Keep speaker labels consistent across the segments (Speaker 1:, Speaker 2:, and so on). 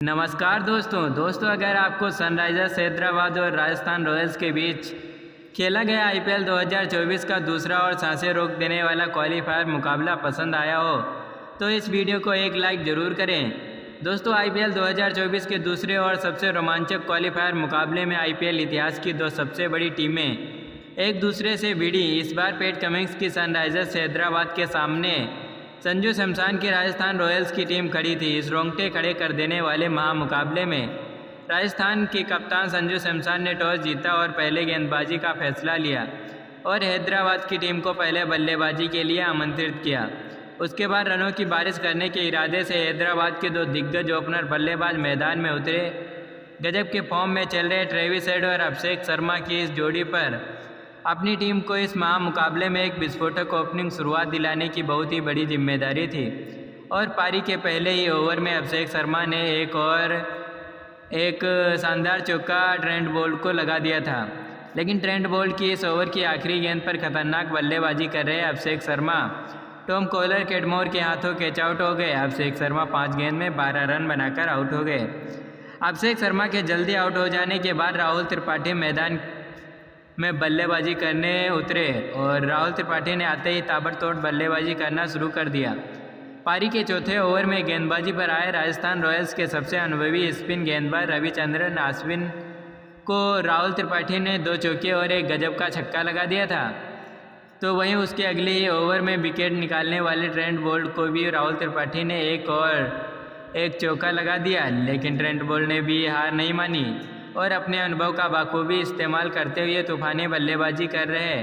Speaker 1: नमस्कार दोस्तों अगर आपको सनराइजर्स हैदराबाद और राजस्थान रॉयल्स के बीच खेला गया आईपीएल 2024 का दूसरा और सांसें रोक देने वाला क्वालिफायर मुकाबला पसंद आया हो तो इस वीडियो को एक लाइक ज़रूर करें। दोस्तों आईपीएल 2024 के दूसरे और सबसे रोमांचक क्वालिफायर मुकाबले में आईपीएल इतिहास की दो सबसे बड़ी टीमें एक दूसरे से भिड़ी। इस बार पैट कमिंस की सनराइजर्स हैदराबाद के सामने संजू सैमसन की राजस्थान रॉयल्स की टीम खड़ी थी। इस रोंगटे खड़े कर देने वाले महामुकाबले में राजस्थान के कप्तान संजू सैमसन ने टॉस जीता और पहले गेंदबाजी का फैसला लिया और हैदराबाद की टीम को पहले बल्लेबाजी के लिए आमंत्रित किया। उसके बाद रनों की बारिश करने के इरादे से हैदराबाद के दो दिग्गज ओपनर बल्लेबाज मैदान में उतरे। गजब के फॉर्म में चल रहे ट्रेविस हेड और अभिषेक शर्मा की इस जोड़ी पर अपनी टीम को इस महामुकाबले में एक विस्फोटक ओपनिंग शुरुआत दिलाने की बहुत ही बड़ी जिम्मेदारी थी और पारी के पहले ही ओवर में अभिषेक शर्मा ने एक शानदार चौका ट्रेंट बोल्ट को लगा दिया था। लेकिन ट्रेंट बोल्ट की इस ओवर की आखिरी गेंद पर खतरनाक बल्लेबाजी कर रहे अभिषेक शर्मा टॉम कॉलर कैटमोर के हाथों कैच आउट हो गए। अभिषेक शर्मा 5 गेंद में 12 रन बनाकर आउट हो गए। अभिषेक शर्मा के जल्दी आउट हो जाने के बाद राहुल त्रिपाठी मैदान में बल्लेबाजी करने उतरे और राहुल त्रिपाठी ने आते ही ताबड़तोड़ बल्लेबाजी करना शुरू कर दिया। पारी के चौथे ओवर में गेंदबाजी पर आए राजस्थान रॉयल्स के सबसे अनुभवी स्पिन गेंदबाज रविचंद्रन अश्विन को राहुल त्रिपाठी ने 2 चौके और एक गजब का छक्का लगा दिया था। तो वहीं उसके अगले ही ओवर में विकेट निकालने वाले ट्रेंट बोल्ट को भी राहुल त्रिपाठी ने एक चौका लगा दिया। लेकिन ट्रेंट बोल्ट ने भी हार नहीं मानी और अपने अनुभव का बखूबी इस्तेमाल करते हुए तूफानी बल्लेबाजी कर रहे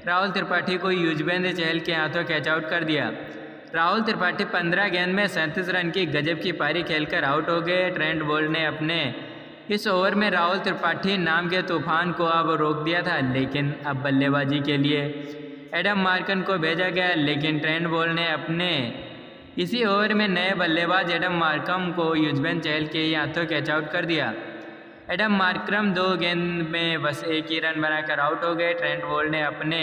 Speaker 1: राहुल त्रिपाठी को युजवेंद्र चहल के हाथों कैच आउट कर दिया। राहुल त्रिपाठी 15 गेंद में 37 रन की गजब की पारी खेलकर आउट हो गए। ट्रेंट बोल्ट ने अपने इस ओवर में राहुल त्रिपाठी नाम के तूफान को अब रोक दिया था। लेकिन अब बल्लेबाजी के लिए एडम मार्कन को भेजा गया, लेकिन ट्रेंट बोल्ट ने अपने इसी ओवर में नए बल्लेबाज एडम मार्कम को युजवेंद्र चहल के ही हाथों कैच आउट कर दिया। एडम मार्करम 2 गेंद में बस 1 ही रन बनाकर आउट हो गए। ट्रेंट बोल्ट ने अपने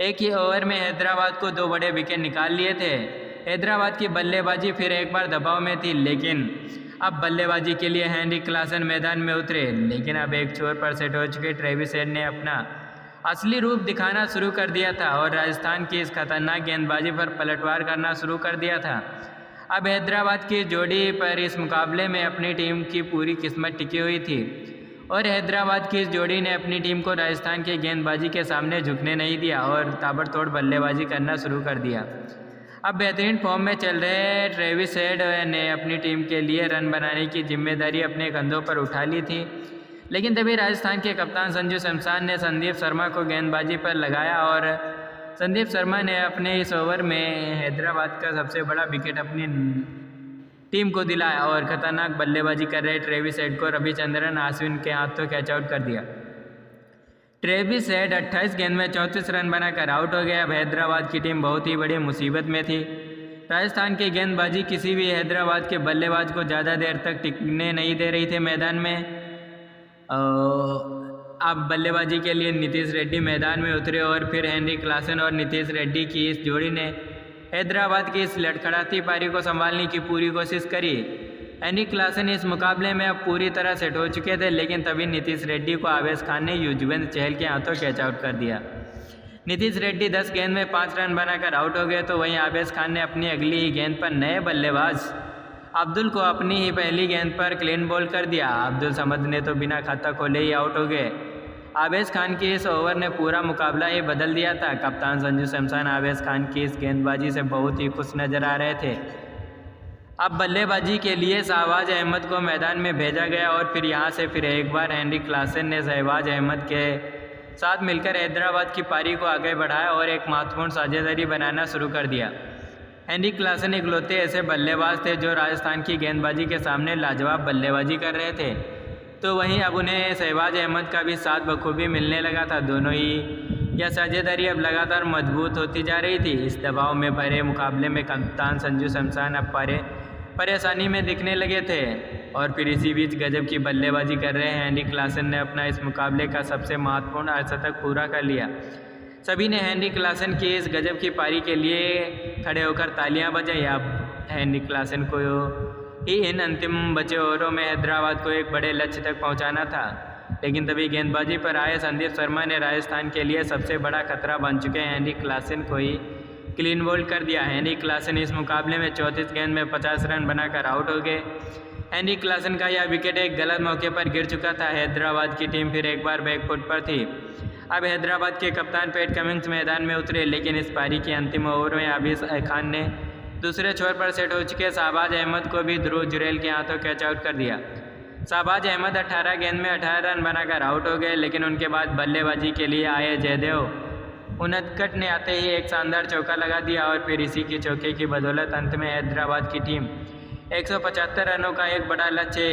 Speaker 1: एक ही ओवर में हैदराबाद को 2 बड़े विकेट निकाल लिए थे। हैदराबाद की बल्लेबाजी फिर एक बार दबाव में थी, लेकिन अब बल्लेबाजी के लिए हेनरी क्लासन मैदान में उतरे। लेकिन अब एक छोर पर सेट हो चुके ट्रेविस हेड ने अपना असली रूप दिखाना शुरू कर दिया था और राजस्थान की इस खतरनाक गेंदबाजी पर पलटवार करना शुरू कर दिया था। अब हैदराबाद की जोड़ी पर इस मुकाबले में अपनी टीम की पूरी किस्मत टिकी हुई थी और हैदराबाद की इस जोड़ी ने अपनी टीम को राजस्थान के गेंदबाजी के सामने झुकने नहीं दिया और ताबड़तोड़ बल्लेबाजी करना शुरू कर दिया। अब बेहतरीन फॉर्म में चल रहे ट्रेविस हेड ने अपनी टीम के लिए रन बनाने की जिम्मेदारी अपने कंधों पर उठा ली थी। लेकिन तभी राजस्थान के कप्तान संजू सैमसन ने संदीप शर्मा को गेंदबाजी पर लगाया और संदीप शर्मा ने अपने इस ओवर में हैदराबाद का सबसे बड़ा विकेट अपनी टीम को दिलाया और खतरनाक बल्लेबाजी कर रहे ट्रेविस हेड को रविचंद्रन अश्विन के हाथों कैच आउट कर दिया। ट्रेविस हेड 28 गेंद में 34 रन बनाकर आउट हो गया। अब हैदराबाद की टीम बहुत ही बड़ी मुसीबत में थी। राजस्थान की गेंदबाजी किसी भी हैदराबाद के बल्लेबाज को ज़्यादा देर तक टिकने नहीं दे रही थे मैदान में। अब बल्लेबाजी के लिए नीतीश रेड्डी मैदान में उतरे और फिर हेनरी क्लासन और नीतीश रेड्डी की इस जोड़ी ने हैदराबाद की इस लड़खड़ाती पारी को संभालने की पूरी कोशिश करी। हेनरी क्लासन इस मुकाबले में अब पूरी तरह सेट हो चुके थे, लेकिन तभी नीतीश रेड्डी को आवेश खान ने युजवेंद्र चहल के हाथों कैच आउट कर दिया। नीतीश रेड्डी 10 गेंद में 5 रन बनाकर आउट हो गए। तो वहीं आवेश खान ने अपनी अगली ही गेंद पर नए बल्लेबाज अब्दुल को अपनी ही पहली गेंद पर क्लीन बॉल कर दिया। अब्दुल समद ने तो बिना खाता खोले ही आउट हो गए। आवेश खान की इस ओवर ने पूरा मुकाबला ही बदल दिया था। कप्तान संजू सैमसन आवेश खान की इस गेंदबाजी से बहुत ही खुश नजर आ रहे थे। अब बल्लेबाजी के लिए शहबाज अहमद को मैदान में भेजा गया और फिर यहाँ से फिर एक बार हेनरी क्लासन ने शहबाज अहमद के साथ मिलकर हैदराबाद की पारी को आगे बढ़ाया और एक महत्वपूर्ण साझेदारी बनाना शुरू कर दिया। हेनरी क्लासन इकलौते ऐसे बल्लेबाज थे जो राजस्थान की गेंदबाजी के सामने लाजवाब बल्लेबाजी कर रहे थे। तो वहीं अब उन्हें शहबाज अहमद का भी साथ बखूबी मिलने लगा था। दोनों ही यह साझेदारी अब लगातार मजबूत होती जा रही थी। इस दबाव में भरे मुकाबले में कप्तान संजू सैमसन अब परेशानी में दिखने लगे थे और फिर इसी बीच गजब की बल्लेबाजी कर रहे हेनरी क्लासन ने अपना इस मुकाबले का सबसे महत्वपूर्ण अर्धशतक पूरा कर लिया। सभी ने हेनरी क्लासन की इस गजब की पारी के लिए खड़े होकर तालियां बजाई। अब हेनरी क्लासन को ही इन अंतिम बचे ओवरों में हैदराबाद को एक बड़े लक्ष्य तक पहुंचाना था। लेकिन तभी गेंदबाजी पर आए संदीप शर्मा ने राजस्थान के लिए सबसे बड़ा खतरा बन चुके हेनरिक क्लासन को ही क्लीन बोल्ड कर दिया। हेनरिक क्लासन इस मुकाबले में 34 गेंद में 50 रन बनाकर आउट हो गए। हेनरिक क्लासन का यह विकेट एक गलत मौके पर गिर चुका था। हैदराबाद की टीम फिर एक बार बैकफुट पर थी। अब हैदराबाद के कप्तान पैट कमिंस मैदान में उतरे, लेकिन इस पारी के अंतिम ओवर में आबिद खान ने दूसरे छोर पर सेट हो चुके शाहबाज अहमद को भी ध्रुव जुरैल के हाथों कैच आउट कर दिया। शाहबाज अहमद 18 गेंद में 18 रन बनाकर आउट हो गए, लेकिन उनके बाद बल्लेबाजी के लिए आए जयदेव उनदकट ने आते ही एक शानदार चौका लगा दिया और फिर इसी के चौके की बदौलत अंत में हैदराबाद की टीम 175 रनों का एक बड़ा लक्ष्य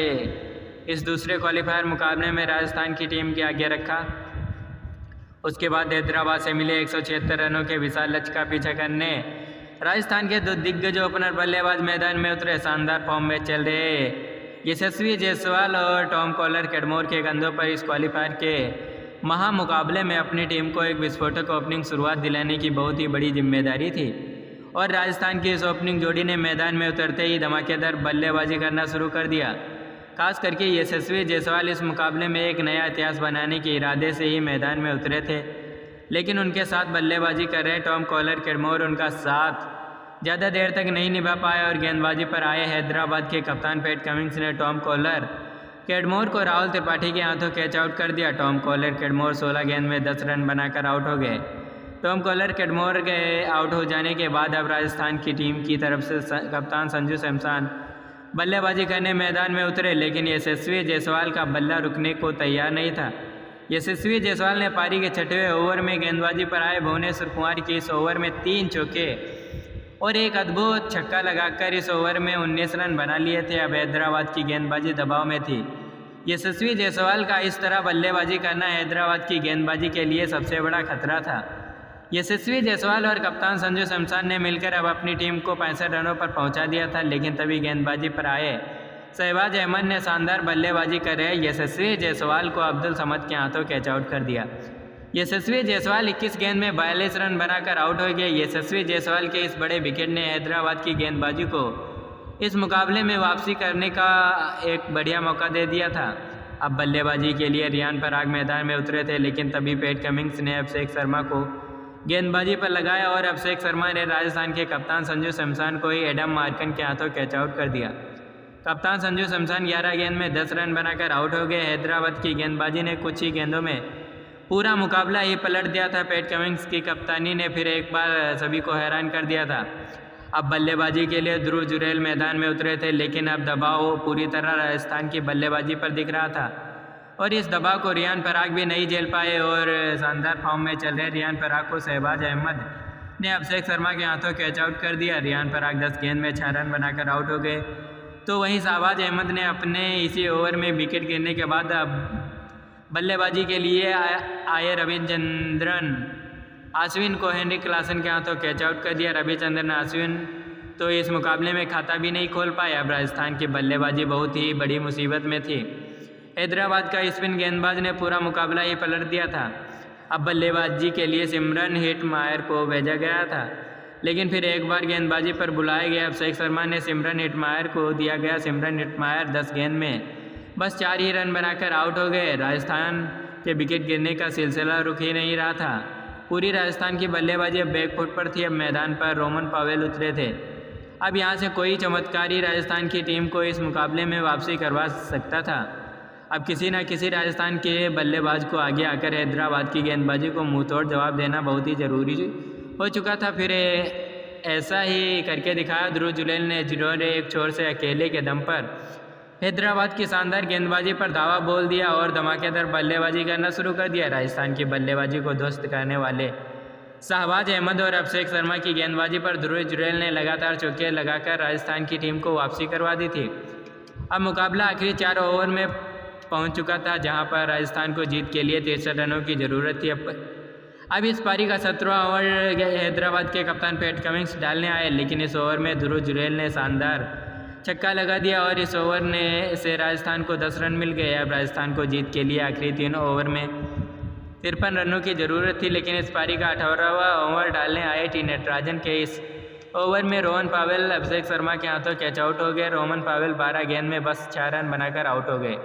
Speaker 1: इस दूसरे क्वालिफायर मुकाबले में राजस्थान की टीम के आगे रखा। उसके बाद हैदराबाद से मिले 176 रनों के विशाल लक्ष्य का पीछा करने राजस्थान के दो दिग्गज ओपनर बल्लेबाज मैदान में उतरे। शानदार फॉर्म में चल रहे यशस्वी जायसवाल और टॉम कॉलर कैडमोर के कंधों पर इस क्वालिफायर के महामुकाबले में अपनी टीम को एक विस्फोटक ओपनिंग शुरुआत दिलाने की बहुत ही बड़ी जिम्मेदारी थी और राजस्थान की इस ओपनिंग जोड़ी ने मैदान में उतरते ही धमाकेदार बल्लेबाजी करना शुरू कर दिया। खास करके यशस्वी जायसवाल इस मुकाबले में एक नया इतिहास बनाने के इरादे से ही मैदान में उतरे थे, लेकिन उनके साथ बल्लेबाजी कर रहे टॉम कॉलर कैडमोर उनका साथ ज़्यादा देर तक नहीं निभा पाए और गेंदबाजी पर आए हैदराबाद के कप्तान पैट कमिंस ने टॉम कॉलर कैडमोर को राहुल त्रिपाठी के हाथों कैच आउट कर दिया। टॉम कॉलर कैडमोर 16 गेंद में 10 रन बनाकर आउट हो गए। टॉम कॉलर कैडमोर के आउट हो जाने के बाद अब राजस्थान की टीम की तरफ से कप्तान संजू सैमसन बल्लेबाजी करने मैदान में उतरे, लेकिन यशस्वी जायसवाल का बल्ला रुकने को तैयार नहीं था। यशस्वी जायसवाल ने पारी के 6वें ओवर में गेंदबाजी पर आए भुवनेश्वर कुमार की इस ओवर में 3 चौके और एक अद्भुत छक्का लगाकर इस ओवर में 19 रन बना लिए थे। अब हैदराबाद की गेंदबाजी दबाव में थी। यशस्वी जायसवाल का इस तरह बल्लेबाजी करना हैदराबाद की गेंदबाजी के लिए सबसे बड़ा खतरा था। यशस्वी जायसवाल और कप्तान संजू सैमसन ने मिलकर अब अपनी टीम को 65 रनों पर पहुंचा दिया था, लेकिन तभी गेंदबाजी पर आए शाहबाज अहमद ने शानदार बल्लेबाजी कर रहे यशस्वी जायसवाल को अब्दुल समद के हाथों कैच आउट कर दिया। यशस्वी जायसवाल 21 गेंद में 42 रन बनाकर आउट हो गए। यशस्वी जायसवाल के इस बड़े विकेट ने हैदराबाद की गेंदबाजी को इस मुकाबले में वापसी करने का एक बढ़िया मौका दे दिया था। अब बल्लेबाजी के लिए रियान पराग मैदान में उतरे थे, लेकिन तभी पैट कमिंस ने अभिषेक शर्मा को गेंदबाजी पर लगाया और अभिषेक शर्मा ने राजस्थान के कप्तान संजू सैमसन को ही एडम मार्कन के हाथों कैच आउट कर दिया। कप्तान संजू सैमसन 11 गेंद में 10 रन बनाकर आउट हो गए। हैदराबाद की गेंदबाजी ने कुछ ही गेंदों में पूरा मुकाबला ही पलट दिया था। पैट कमिंस की कप्तानी ने फिर एक बार सभी को हैरान कर दिया था। अब बल्लेबाजी के लिए ध्रुव जुरैल मैदान में उतरे थे, लेकिन अब दबाव पूरी तरह राजस्थान की बल्लेबाजी पर दिख रहा था और इस दबाव को रियान पराग भी नहीं झेल पाए और शानदार फॉर्म में चल रहे रियान पराग को शाहबाज अहमद ने अभिषेक शर्मा के हाथों कैच आउट कर दिया। रियान पराग 10 गेंद में 6 रन बनाकर आउट हो गए, तो वहीं शाहबाज अहमद ने अपने इसी ओवर में विकेट गिरने के बाद अब बल्लेबाजी के लिए आए रविचंद्रन अश्विन को हेनरिक क्लासन के हाथों कैच आउट कर दिया। रविचंद्रन अश्विन तो इस मुकाबले में खाता भी नहीं खोल पाए। अब राजस्थान की बल्लेबाजी बहुत ही बड़ी मुसीबत में थी। हैदराबाद का स्पिन गेंदबाज ने पूरा मुकाबला ही पलट दिया था। अब बल्लेबाजी के लिए सिमरन हिटमायर को भेजा गया था, लेकिन फिर एक बार गेंदबाजी पर बुलाए गए अभिषेक शर्मा ने सिमरन हिटमायर को दिया गया। सिमरन हिटमायर 10 गेंद में बस 4 ही रन बनाकर आउट हो गए। राजस्थान के विकेट गिरने का सिलसिला रुक ही नहीं रहा था। पूरी राजस्थान की बल्लेबाजी अब बैकफुट पर थी। अब मैदान पर रोमन पावेल उतरे थे। अब यहाँ से कोई चमत्कार ही राजस्थान की टीम को इस मुकाबले में वापसी करवा सकता था। अब किसी न किसी राजस्थान के बल्लेबाज को आगे आकर हैदराबाद की गेंदबाजी को मुंहतोड़ जवाब देना बहुत ही ज़रूरी हो चुका था। फिर ऐसा ही करके दिखाया ध्रुव जुरैल ने, जिन्होंने एक छोर से अकेले के दम पर हैदराबाद की शानदार गेंदबाजी पर दावा बोल दिया और धमाकेदार बल्लेबाजी करना शुरू कर दिया। राजस्थान की बल्लेबाजी को ध्वस्त करने वाले शाहबाज अहमद और अभिषेक शर्मा की गेंदबाजी पर ध्रुव जुरैल ने लगातार चौके लगाकर राजस्थान की टीम को वापसी करवा दी थी। अब मुकाबला आखिरी 4 ओवर में पहुंच चुका था, जहां पर राजस्थान को जीत के लिए 63 रनों की ज़रूरत थी। अब इस पारी का 17वां ओवर हैदराबाद के कप्तान पैट कमिंस डालने आए, लेकिन इस ओवर में ध्रुव जुरैल ने शानदार छक्का लगा दिया और इस ओवर से राजस्थान को 10 रन मिल गए। अब राजस्थान को जीत के लिए आखिरी 3 ओवर में 53 रनों की ज़रूरत थी, लेकिन इस पारी का 18वां ओवर डालने आए टी नटराजन के इस ओवर में रोहन पावेल अभिषेक शर्मा के हाथों कैच आउट हो गए। रोहन पावेल 12 गेंद में बस 4 रन बनाकर आउट हो गए।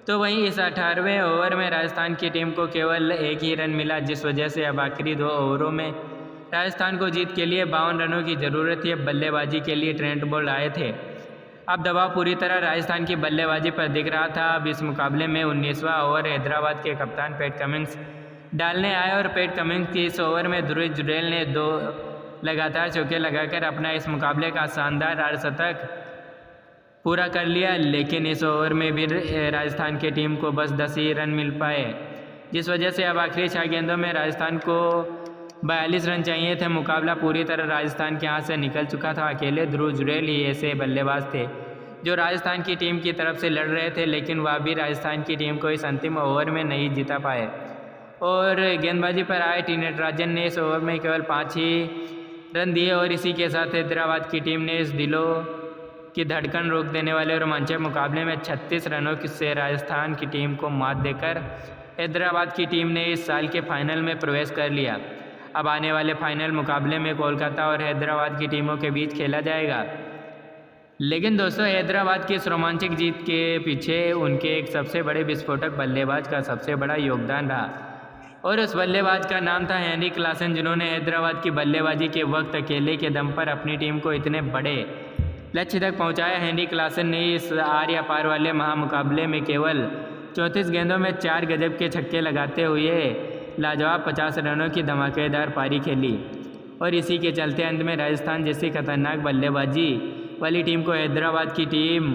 Speaker 1: तो वहीं इस 18वें ओवर में राजस्थान की टीम को केवल 1 ही रन मिला, जिस वजह से अब आखिरी 2 ओवरों में राजस्थान को जीत के लिए 52 रनों की ज़रूरत थी। बल्लेबाजी के लिए ट्रेंट बोल्ट आए थे। अब दबाव पूरी तरह राजस्थान की बल्लेबाजी पर दिख रहा था। अब इस मुकाबले में 19वां ओवर हैदराबाद के कप्तान पैट कमिंस डालने आए और पैट कमिंस की इस ओवर में ध्रुव जुरैल ने 2 लगातार चौके लगाकर अपना इस मुकाबले का शानदार अर्धशतक पूरा कर लिया। लेकिन इस ओवर में भी राजस्थान की टीम को बस 10 ही रन मिल पाए, जिस वजह से अब आखिरी 6 गेंदों में राजस्थान को 42 रन चाहिए थे। मुकाबला पूरी तरह राजस्थान के हाथ से निकल चुका था। अकेले ध्रुव जुरैल ही ऐसे बल्लेबाज थे जो राजस्थान की टीम की तरफ से लड़ रहे थे, लेकिन वह भी राजस्थान की टीम को इस अंतिम ओवर में नहीं जिता पाए। और गेंदबाजी पर आए टी नटराजन ने इस ओवर में केवल 5 ही रन दिए और इसी के साथ हैदराबाद की टीम ने इस दिलों की धड़कन रोक देने वाले रोमांचक मुकाबले में 36 रनों से राजस्थान की टीम को मात देकर हैदराबाद की टीम ने इस साल के फाइनल में प्रवेश कर लिया। अब आने वाले फाइनल मुकाबले में कोलकाता और हैदराबाद की टीमों के बीच खेला जाएगा। लेकिन दोस्तों, हैदराबाद की इस रोमांचक जीत के पीछे उनके एक सबसे बड़े विस्फोटक बल्लेबाज का सबसे बड़ा योगदान रहा और उस बल्लेबाज का नाम था हेनरिक क्लासन, जिन्होंने हैदराबाद की बल्लेबाजी के वक्त अकेले के दम पर अपनी टीम को इतने बड़े लक्ष्य तक पहुंचाया। हेनरिक क्लासन ने इस आर या पार वाले महामुकाबले में केवल 34 गेंदों में 4 गजब के छक्के लगाते हुए लाजवाब 50 रनों की धमाकेदार पारी खेली और इसी के चलते अंत में राजस्थान जैसी खतरनाक बल्लेबाजी वाली टीम को हैदराबाद की टीम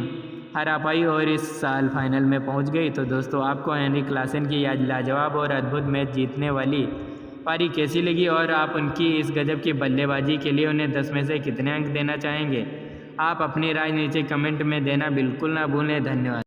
Speaker 1: हरा पाई और इस साल फाइनल में पहुंच गई। तो दोस्तों, आपको हेनरिक क्लासन की आज लाजवाब और अद्भुत मैच जीतने वाली पारी कैसी लगी और आप उनकी इस गजब की बल्लेबाजी के लिए उन्हें 10 में से कितने अंक देना चाहेंगे? आप अपनी राय नीचे कमेंट में देना बिल्कुल ना भूलें। धन्यवाद।